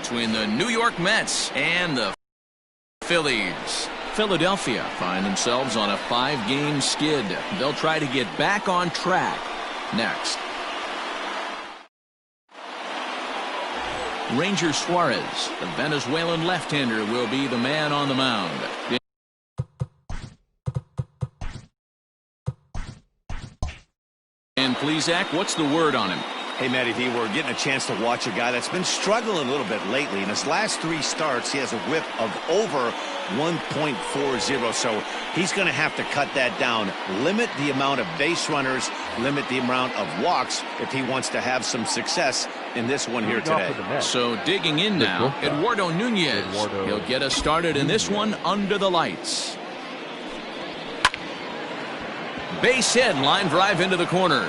between the New York Mets and the Phillies. Philadelphia find themselves on a 5-game skid. They'll try to get back on track next. Ranger Suarez, the Venezuelan left-hander, will be the man on the mound. And Plesac, what's the word on him? Hey, Matty V, we're getting a chance to watch a guy that's been struggling a little bit lately. In his last 3 starts, he has a whip of over 1.40, so he's going to have to cut that down, limit the amount of base runners, limit the amount of walks if he wants to have some success in this one here today. So digging in now, Eduardo Nunez. He'll get us started in this one under the lights. Base hit, line drive into the corner.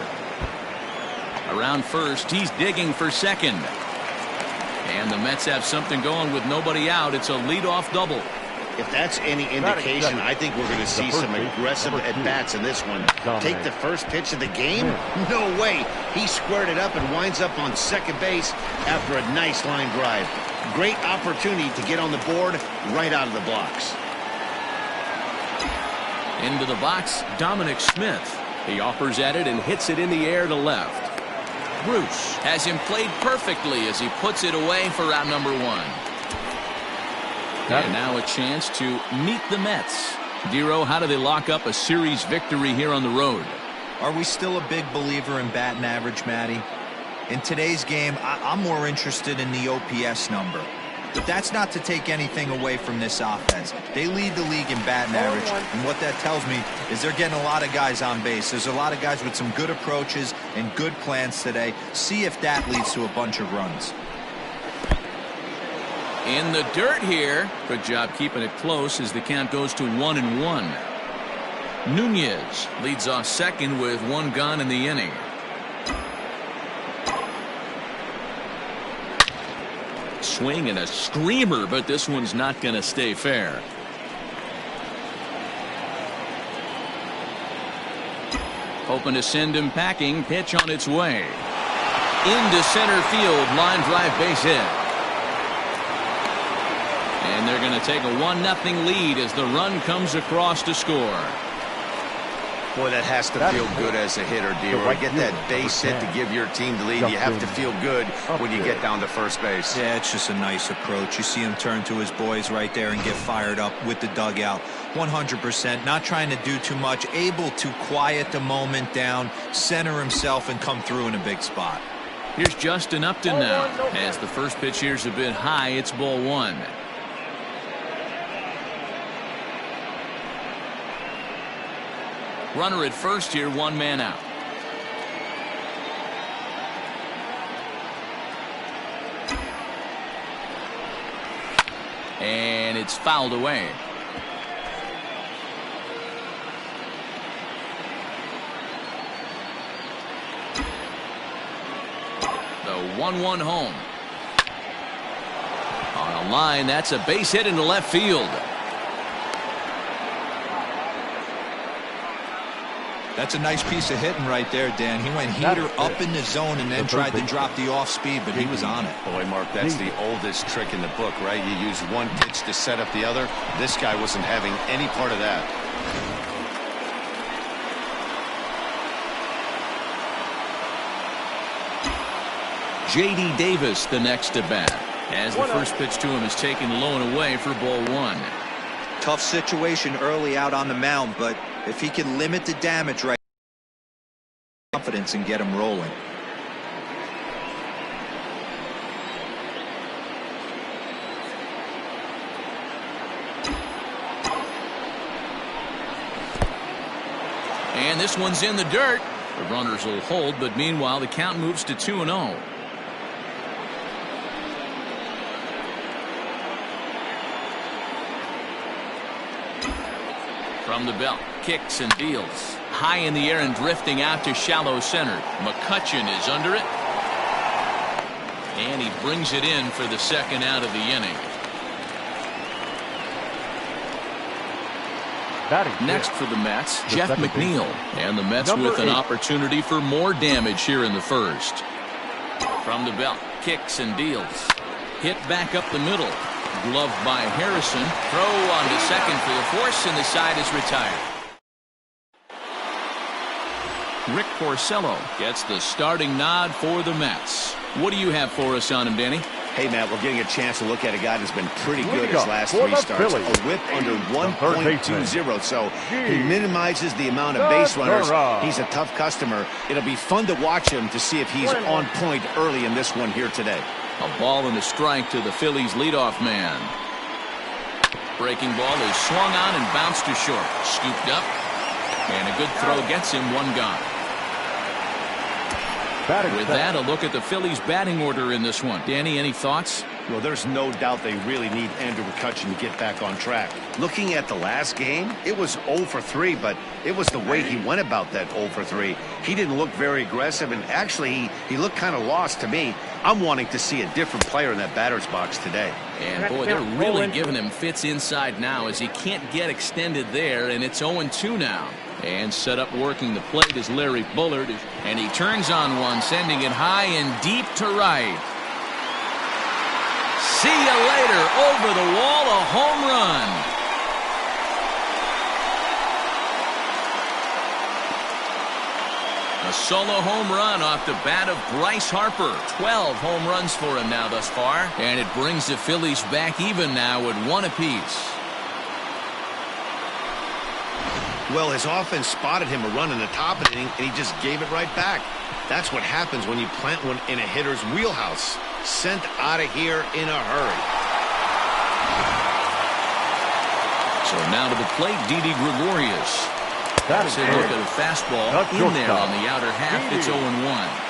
Around first, he's digging for second. And the Mets have something going with nobody out. It's a leadoff double. If that's any indication, I think we're going to see some aggressive at-bats in this one. Take the first pitch of the game? No way. He squared it up and winds up on second base after a nice line drive. Great opportunity to get on the board right out of the blocks. Into the box, Dominic Smith. He offers at it and hits it in the air to left. Bruce has him played perfectly as he puts it away for out number 1. And now a chance to meet the Mets. Dero, how do they lock up a series victory here on the road? Are we still a big believer in batting average, Matty? In today's game, I'm more interested in the OPS number. But that's not to take anything away from this offense. They lead the league in batting average, and what that tells me is they're getting a lot of guys on base. There's a lot of guys with some good approaches and good plans today. See if that leads to a bunch of runs. In the dirt here. Good job keeping it close as the count goes to 1-1. Nunez leads off second with 1 gone in the inning. Swing and a screamer, but this one's not going to stay fair. Hoping to send him packing. Pitch on its way. Into center field. Line drive, base hit. And they're going to take a 1-0 lead as the run comes across to score. Boy, that has to feel good as a hitter, Dero. Get that base hit to give your team the lead. You have to feel good when you get down to first base. Yeah, it's just a nice approach. You see him turn to his boys right there and get fired up with the dugout. 100%. Not trying to do too much. Able to quiet the moment down, center himself, and come through in a big spot. Here's Justin Upton now. As the first pitch here's a bit high, it's ball 1. Runner at first here, 1 man out. And it's fouled away. The 1-1 home. On a line, that's a base hit into left field. That's a nice piece of hitting right there, Dan. He went heater up in the zone and then tried to drop the off speed, but he was on it. Boy, Mark, that's the oldest trick in the book, right? You use one pitch to set up the other. This guy wasn't having any part of that. J.D. Davis the next at bat as the first pitch to him is taken low and away for ball 1. Tough situation early out on the mound, but if he can limit the damage right, confidence and get him rolling. And this one's in the dirt. The runners will hold, but meanwhile the count moves to 2-0. From the belt, kicks and deals. High in the air and drifting out to shallow center. McCutchen is under it. And he brings it in for the second out of the inning. Next for the Mets, Jeff McNeil. And the Mets with an opportunity for more damage here in the first. From the belt, kicks and deals. Hit back up the middle. Gloved by Harrison. Throw on to second for the force, and the side is retired. Rick Porcello gets the starting nod for the Mets. What do you have for us on him, Danny? Hey, Matt, we're getting a chance to look at a guy that's been pretty good his last 3 starts. A whip under 1.20, so he minimizes the amount of base runners. He's a tough customer. It'll be fun to watch him to see if he's on point early in this one here today. A ball and a strike to the Phillies leadoff man. Breaking ball is swung on and bounced to short. Scooped up, and a good throw gets him 1 gone. With that, a look at the Phillies batting order in this one. Danny, any thoughts? Well, there's no doubt they really need Andrew McCutchen to get back on track. Looking at the last game, it was 0 for 3, but it was the way he went about that 0 for 3. He didn't look very aggressive, and actually, he looked kind of lost to me. I'm wanting to see a different player in that batter's box today. And, boy, they're really giving him fits inside now as he can't get extended there, and it's 0-2 now. And set up working the plate is Larry Bullard, and he turns on one, sending it high and deep to right. See you later. Over the wall, a home run. A solo home run off the bat of Bryce Harper. 12 home runs for him now thus far, and it brings the Phillies back even now at 1 apiece. Well, his offense spotted him a run in the top of the inning, and he just gave it right back. That's what happens when you plant one in a hitter's wheelhouse. Sent out of here in a hurry. So now to the plate, Didi Gregorius. That's a look at a fastball in there on the outer half. It's 0-1.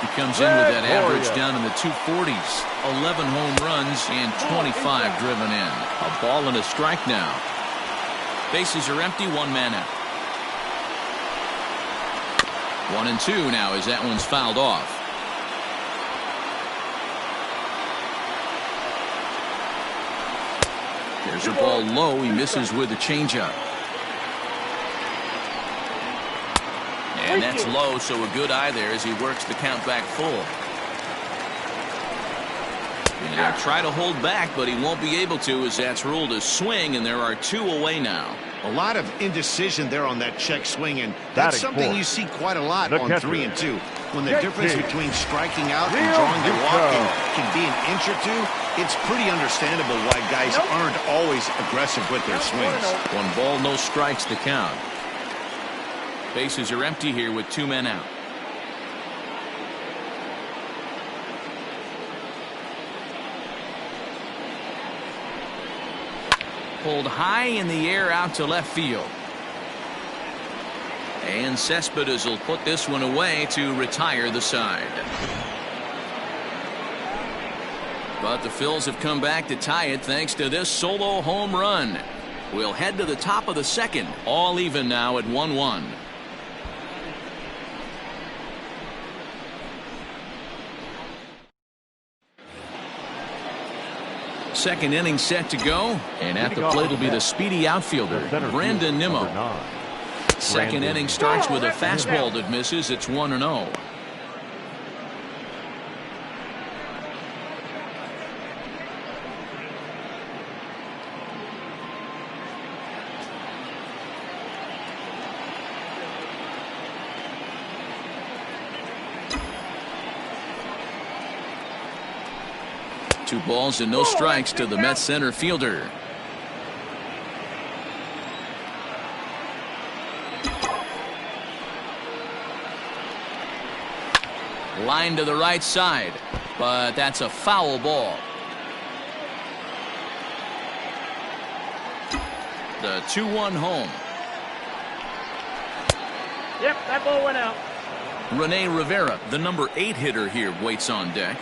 He comes in with that average down in the 240s. 11 home runs and 25 driven in. A ball and a strike now. Bases are empty, 1 man out. 1-2 now as that one's fouled off. There's a ball low. He misses with a changeup. And that's low, so a good eye there as he works the count back full. And he'll try to hold back, but he won't be able to as that's ruled a swing, and there are 2 away now. A lot of indecision there on that check swing, and that's something you see quite a lot on 3 and 2. When the difference between striking out and drawing the walk can be an inch or 2, it's pretty understandable why guys aren't always aggressive with their swings. 1 ball, no strikes to count. Bases are empty here with 2 men out. Pulled high in the air out to left field. And Cespedes will put this one away to retire the side. But the Phils have come back to tie it thanks to this solo home run. We'll head to the top of the second. All even now at 1-1. Second inning set to go, and at the plate will be the speedy outfielder, Brandon Nimmo. Second inning starts with a fastball that misses. It's 1-0. Two balls and no strikes to the Mets center fielder. Line to the right side, but that's a foul ball. The 2-1 home. Yep, that ball went out. Rene Rivera, the number 8 hitter here, waits on deck.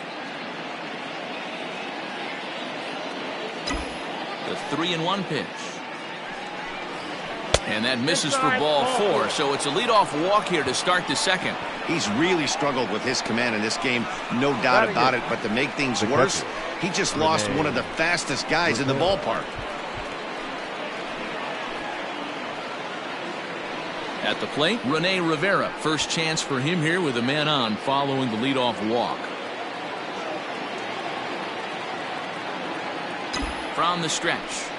The 3-1 pitch. And that misses for ball 4, so it's a leadoff walk here to start the second. He's really struggled with his command in this game, no doubt about it, but to make things worse, he just lost one of the fastest guys in the ballpark. At the plate, Rene Rivera. First chance for him here with a man on following the leadoff walk. From the stretch.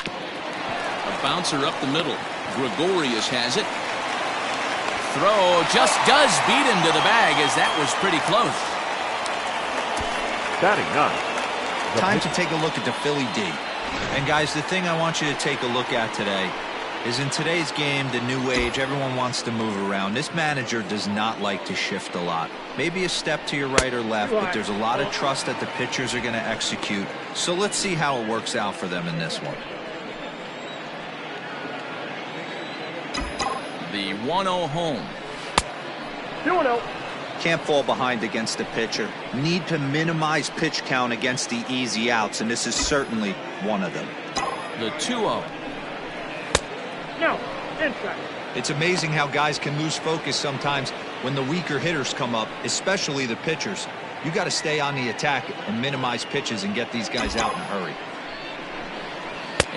A bouncer up the middle. Gregorius has it. Throw just does beat him to the bag, as that was pretty close. Batting ninth. Time to take a look at the Philly D. And guys, the thing I want you to take a look at today is in today's game, the new age, everyone wants to move around. This manager does not like to shift a lot. Maybe a step to your right or left, but there's a lot of trust that the pitchers are going to execute. So let's see how it works out for them in this one. The 1-0 home. 2-0. Can't fall behind against the pitcher. Need to minimize pitch count against the easy outs, and this is certainly one of them. The 2-0. No, inside. It's amazing how guys can lose focus sometimes when the weaker hitters come up, especially the pitchers. You got to stay on the attack and minimize pitches and get these guys out in a hurry.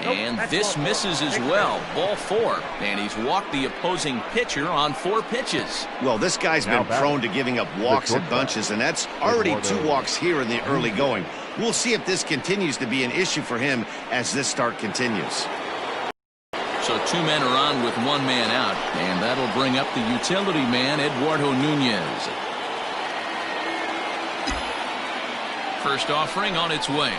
And this misses as well. Ball 4. And he's walked the opposing pitcher on 4 pitches. Well, this guy's been prone to giving up walks at bunches, and that's already 2 walks here in the early going. We'll see if this continues to be an issue for him as this start continues. So 2 men are on with 1 man out, and that'll bring up the utility man, Eduardo Nunez. First offering on its way.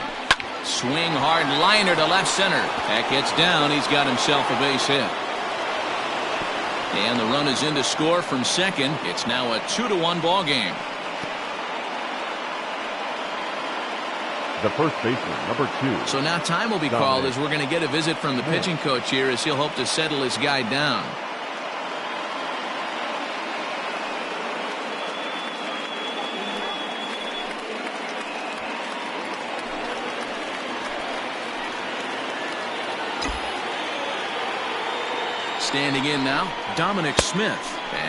Swing hard liner to left center. That gets down. He's got himself a base hit. And the run is in to score from second. It's now a 2-1 ball game. The first baseman, number 2. So now time will be called as we're going to get a visit from the pitching coach here as he'll hope to settle his guy down. Standing in now, Dominic Smith.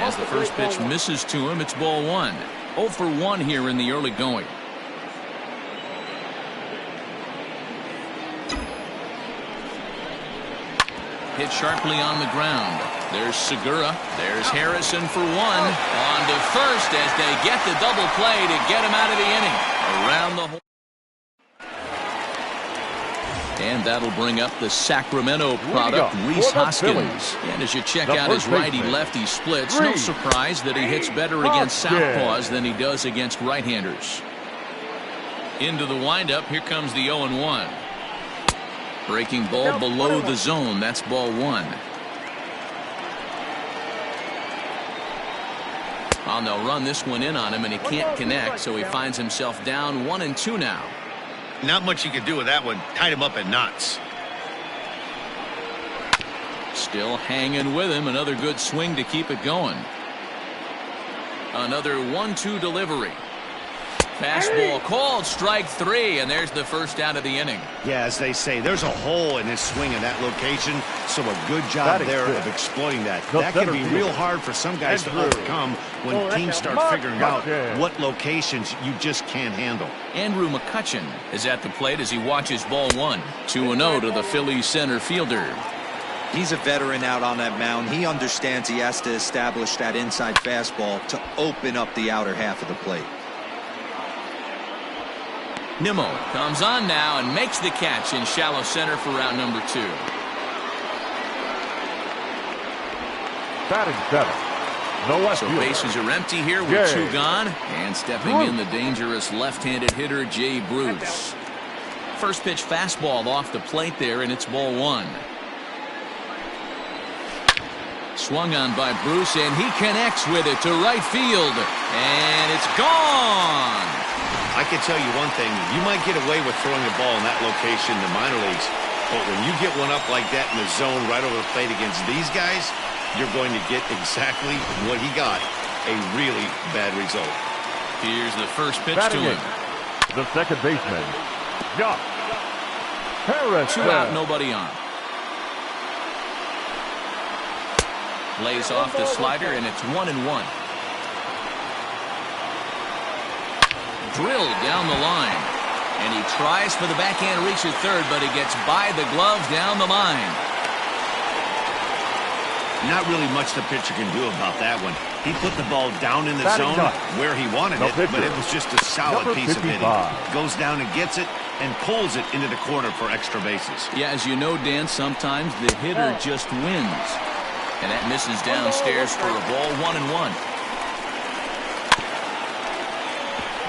As the first pitch misses to him, it's ball 1. 0 for 1 here in the early going. Hit sharply on the ground. There's Segura. There's Harrison for 1. On to first as they get the double play to get him out of the inning. Around the hole. And that'll bring up the Sacramento product, Rhys Hoskins. And as you check out his righty-lefty splits, no surprise that he hits better against southpaws than he does against right-handers. Into the windup, here comes the 0-1. Breaking ball below the zone, that's ball 1. Oh, they'll run this one in on him, and he can't connect, so he finds himself down 1-2 now. Not much you can do with that one. Tied him up in knots. Still hanging with him. Another good swing to keep it going. Another 1-2 delivery. Fastball called, strike 3, and there's the first out of the inning. Yeah, as they say, there's a hole in his swing in that location, so a good job there of exploiting that. That can be real hard for some guys to overcome when teams start figuring out what locations you just can't handle. Andrew McCutchen is at the plate as he watches ball 1. 2-0 to the Phillies center fielder. He's a veteran out on that mound. He understands he has to establish that inside fastball to open up the outer half of the plate. Nimmo comes on now and makes the catch in shallow center for round number 2. Batting 7. No left so fielder. Bases are empty here with 2 gone. And stepping in the dangerous left-handed hitter Jay Bruce. First pitch fastball off the plate there, and it's ball 1. Swung on by Bruce, and he connects with it to right field. And it's gone. I can tell you one thing. You might get away with throwing a ball in that location in the minor leagues, but when you get one up like that in the zone right over the plate against these guys, you're going to get exactly what he got, a really bad result. Here's the first pitch to him. The second baseman, Josh Harrison. 2 out, nobody on. Lays off the slider, and it's 1-1. Drilled down the line, and he tries for the backhand reach at third, but he gets by the glove down the line. Not really much the pitcher can do about that one. He put the ball down in the zone where he wanted it, but it was just a solid piece of hitting. Goes down and gets it, and pulls it into the corner for extra bases. Yeah, as you know, Dan, sometimes the hitter just wins. And that misses downstairs for a ball, 1-1.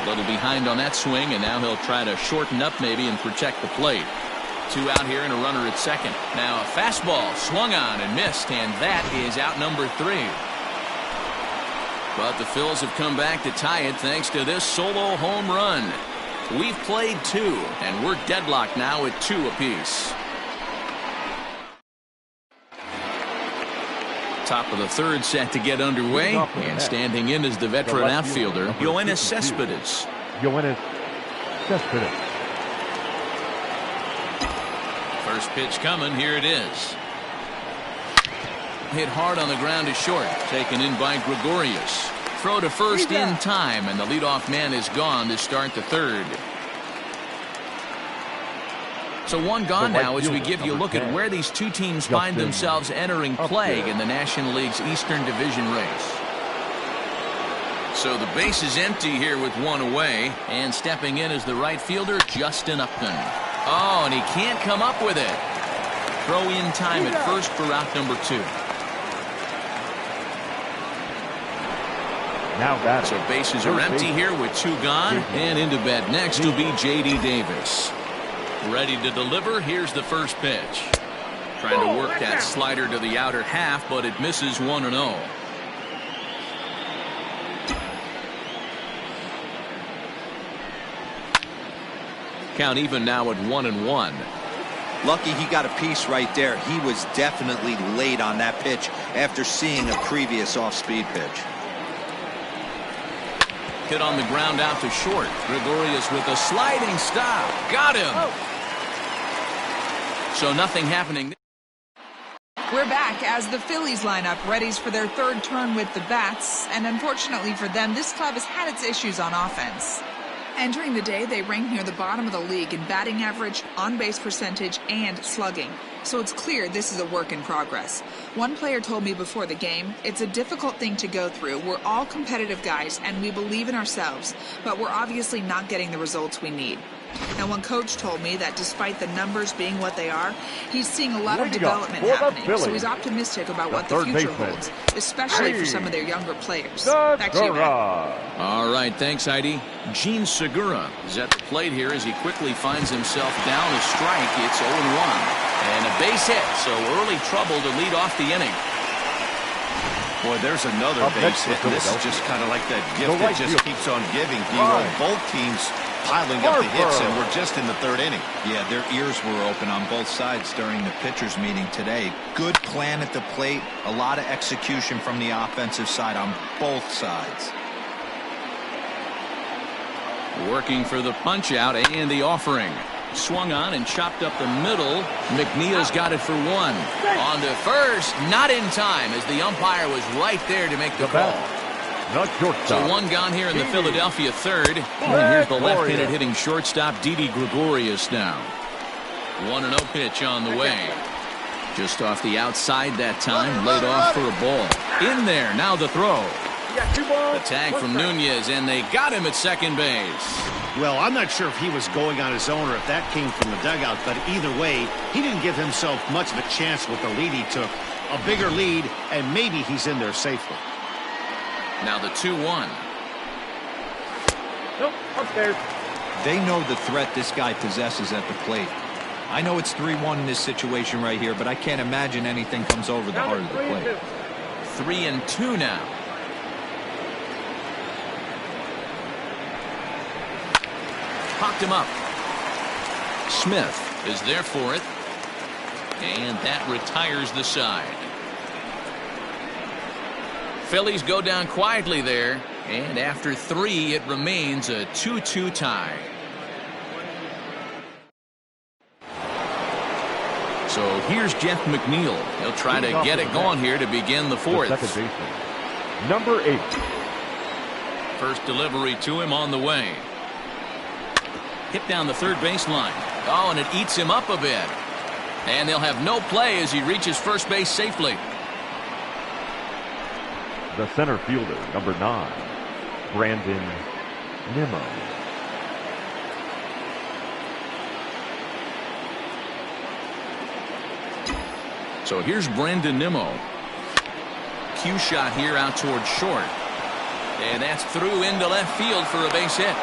A little behind on that swing, and now he'll try to shorten up maybe and protect the plate. 2 out here and a runner at second. Now a fastball swung on and missed, and that is out number 3. But the Phils have come back to tie it thanks to this solo home run. We've played 2, and we're deadlocked now at 2 apiece. Top of the third set to get underway, and standing in is the veteran outfielder, Yoenis Cespedes. Yoenis Cespedes. First pitch coming, here it is. Hit hard on the ground to short, taken in by Gregorius. Throw to first in time, and the leadoff man is gone to start the third. So 1 gone now as we give you a look at where these 2 teams find themselves entering play in the National League's Eastern Division race. So the base is empty here with 1 away, and stepping in is the right fielder, Justin Upton. Oh, and he can't come up with it. Throw in time at first for out number 2. Now that so bases are empty here with 2 gone, and into bat next will be J.D. Davis. Ready to deliver. Here's the first pitch. Trying to work that slider to the outer half, but it misses 1-0. Count even now at 1-1. Lucky he got a piece right there. He was definitely late on that pitch after seeing a previous off-speed pitch. Hit on the ground out to short. Gregorius with a sliding stop. Got him. So nothing happening. We're back as the Phillies line up readies for their 3rd turn with the bats, and unfortunately for them, this club has had its issues on offense. Entering the day, they rank near the bottom of the league in batting average, on-base percentage, and slugging. So it's clear this is a work in progress. One player told me before the game, it's a difficult thing to go through. We're all competitive guys, and we believe in ourselves, but we're obviously not getting the results we need. Now, one coach told me that despite the numbers being what they are, he's seeing a lot of development happening, so he's optimistic about what the future holds, especially for some of their younger players. Back to you, Matt. All right, thanks, Heidi. Gene Segura is at the plate here as he quickly finds himself down a strike. It's 0-1. And a base hit, so early trouble to lead off the inning. Boy, there's another base hit. This is just kind of like that gift that just keeps on giving. Both teams piling up the hits, and we're just in the 3rd inning. Yeah, their ears were open on both sides during the pitchers meeting today. Good plan at the plate, a lot of execution from the offensive side on both sides. Working for the punch out and the offering. Swung on and chopped up the middle. McNeil's got it for 1. On to first, not in time as the umpire was right there to make the call. So 1 gone here in the Philadelphia 3rd. And here's the left-handed hitting shortstop Didi Gregorius now. 1-0 pitch on the way. Just off the outside that time, laid off for a ball. In there, now the throw. The tag from Nunez, and they got him at second base. Well, I'm not sure if he was going on his own or if that came from the dugout, but either way, he didn't give himself much of a chance with the lead he took. A bigger lead, and maybe he's in there safely. Now the 2-1. Nope, upstairs. They know the threat this guy possesses at the plate. I know it's 3-1 in this situation right here, but I can't imagine anything comes over the heart of the plate. 3-2 now. Popped him up. Smith is there for it. And that retires the side. Phillies go down quietly there. And after 3, it remains a 2-2 tie. So here's Jeff McNeil. He'll try to get it going here to begin the 4th. The second baseman, number 8. First delivery to him on the way. Hit down the third baseline. Oh, and it eats him up a bit. And they'll have no play as he reaches first base safely. The center fielder, number 9, Brandon Nimmo. So here's Brandon Nimmo. Cue shot here out towards short. And that's through into left field for a base hit.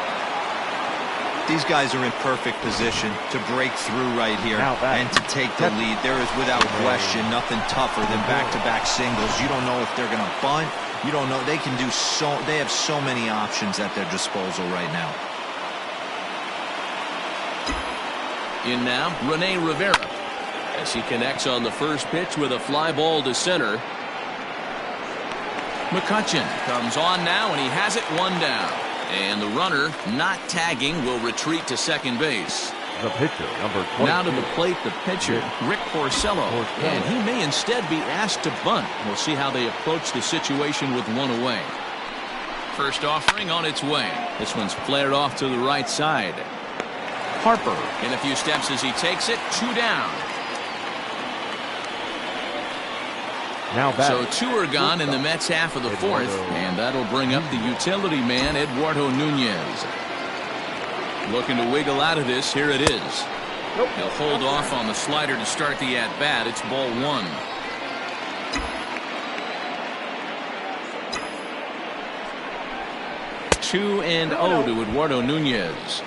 These guys are in perfect position to break through right here and to take the lead. There is without question nothing tougher than back-to-back singles. You don't know if they're going to bunt. You don't know. They can do so. They have so many options at their disposal right now. In now, Rene Rivera, as he connects on the first pitch with a fly ball to center. McCutchen comes on now, and he has it one down. And the runner, not tagging, will retreat to second base. The pitcher, number 20. Now to the plate, the pitcher, Rick Porcello. And he may instead be asked to bunt. We'll see how they approach the situation with one away. First offering on its way. This one's flared off to the right side. Harper in a few steps as he takes it. 2 down. Now back. So 2 are gone in the Mets half of the fourth, and that'll bring up the utility man, Eduardo Nunez. Looking to wiggle out of this. Here it is. He'll hold off on the slider to start the at-bat. It's ball 1. Two and 0 to Eduardo Nunez.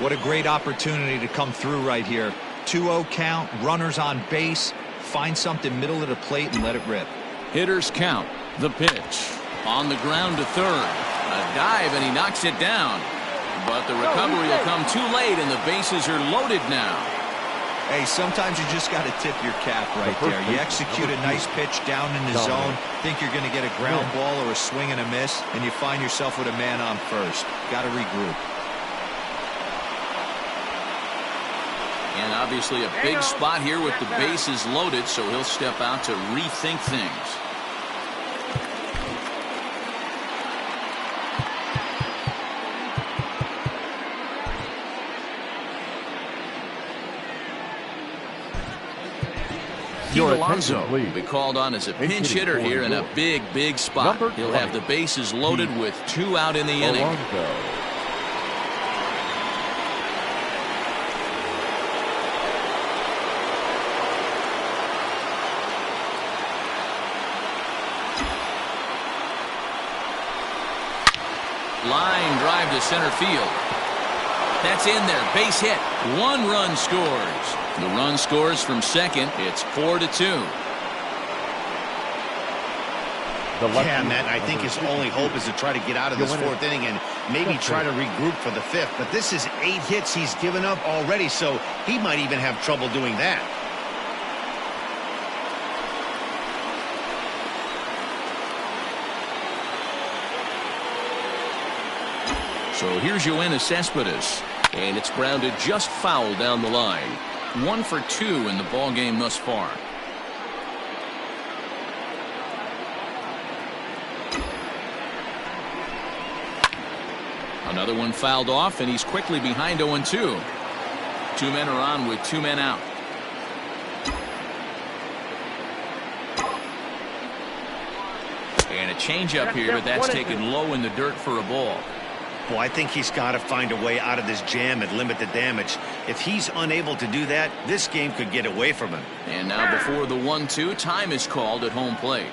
What a great opportunity to come through right here. 2-0 count, runners on base. Find something middle of the plate and let it rip. Hitters count. The pitch. On the ground to third. A dive, and he knocks it down. But the recovery will come too late, and the bases are loaded now. Hey, sometimes you just got to tip your cap right there. You execute a nice pitch down in the zone, think you're going to get a ground ball or a swing and a miss, and you find yourself with a man on first. Got to regroup. And obviously a big spot here with the bases loaded, so he'll step out to rethink things. Your Alonso attention, will please. be called on as a pinch hitter here in a big spot. Number He'll have the bases loaded with 2 out in the inning. Alonso. Line drive to center field. That's in there. Base hit. 1 run scores. The run scores from second. It's 4-2. Yeah, Matt, I think his only hope is to try to get out of this 4th inning and maybe try to regroup for the 5th. But this is 8 hits he's given up already, so he might even have trouble doing that. So here's Yoenis Cespedes, and it's grounded just foul down the line. 1 for 2 in the ball game thus far. Another one fouled off, and he's quickly behind 0-2. 2 men are on with 2 men out. And a changeup here, but that's taken low in the dirt for a ball. Well, I think he's got to find a way out of this jam and limit the damage. If he's unable to do that, this game could get away from him. And now before the 1-2, time is called at home plate.